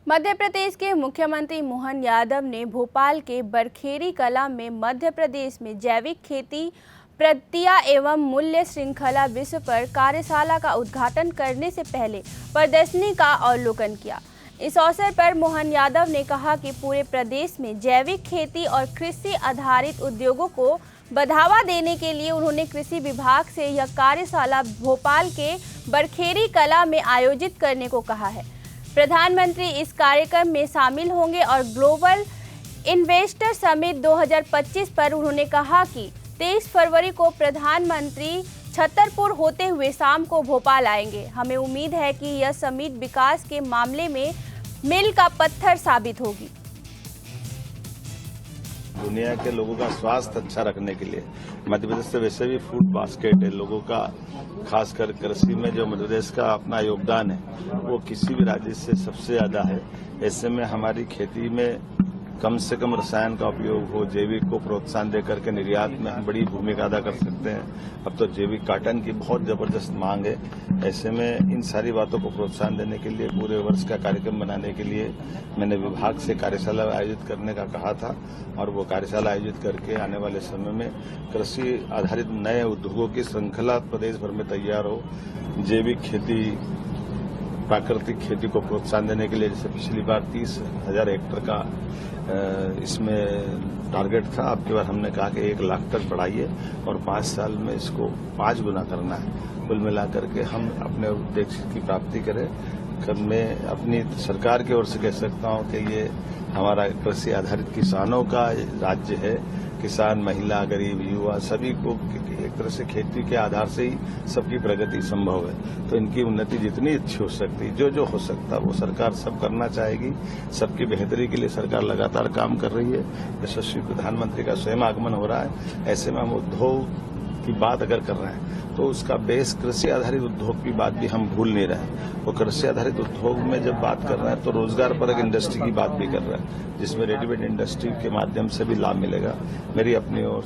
मध्य प्रदेश के मुख्यमंत्री मोहन यादव ने भोपाल के बरखेड़ी कला में मध्य प्रदेश में जैविक खेती प्रक्रिया एवं मूल्य श्रृंखला विषय पर कार्यशाला का उद्घाटन करने से पहले प्रदर्शनी का अवलोकन किया। इस अवसर पर मोहन यादव ने कहा कि पूरे प्रदेश में जैविक खेती और कृषि आधारित उद्योगों को बढ़ावा देने के लिए उन्होंने कृषि विभाग से यह कार्यशाला भोपाल के बरखेड़ी कला में आयोजित करने को कहा है। प्रधानमंत्री इस कार्यक्रम में शामिल होंगे और ग्लोबल इन्वेस्टर समिट 2025 पर उन्होंने कहा कि 23 फरवरी को प्रधानमंत्री छतरपुर होते हुए शाम को भोपाल आएंगे। हमें उम्मीद है कि यह समिट विकास के मामले में मील का पत्थर साबित होगी। दुनिया के लोगों का स्वास्थ्य अच्छा रखने के लिए मध्य प्रदेश से वैसे भी फूड बास्केट है। लोगों का खासकर कृषि में जो मध्य प्रदेश का अपना योगदान है वो किसी भी राज्य से सबसे ज्यादा है। ऐसे में हमारी खेती में कम से कम रसायन का उपयोग हो, जैविक को प्रोत्साहन देकर के निर्यात में हम बड़ी भूमिका अदा कर सकते हैं। अब तो जैविक कॉटन की बहुत जबरदस्त मांग है। ऐसे में इन सारी बातों को प्रोत्साहन देने के लिए पूरे वर्ष का कार्यक्रम बनाने के लिए मैंने विभाग से कार्यशाला आयोजित करने का कहा था और वो कार्यशाला आयोजित करके आने वाले समय में कृषि आधारित नए उद्योगों की श्रृंखला प्रदेश भर में तैयार हो। जैविक खेती, प्राकृतिक खेती को प्रोत्साहन देने के लिए जैसे पिछली बार 30,000 हेक्टेयर का इसमें टारगेट था, अब की बार हमने कहा कि 1 लाख तक बढ़ाइए और 5 साल में इसको 5 गुना करना है। कुल मिलाकर के हम अपने उद्देश्य की प्राप्ति करें। मैं अपनी सरकार की ओर से कह सकता हूं कि ये हमारा कृषि आधारित किसानों का राज्य है। किसान, महिला, गरीब, युवा सभी को एक तरह से खेती के आधार से ही सबकी प्रगति संभव है। तो इनकी उन्नति जितनी अच्छी हो सकती, जो हो सकता वो सरकार सब करना चाहेगी। सबकी बेहतरी के लिए सरकार लगातार काम कर रही है। यशस्वी प्रधानमंत्री का स्वयं आगमन हो रहा है। ऐसे में हम उद्योग की बात अगर कर रहे हैं तो उसका बेस कृषि आधारित उद्योग की बात भी हम भूल नहीं रहे हैं। वो कृषि आधारित उद्योग में जब बात कर रहे हैं तो रोजगार परक इंडस्ट्री की बात भी कर रहे हैं, जिसमें रेडीमेड इंडस्ट्री के माध्यम से भी लाभ मिलेगा। मेरी अपनी ओर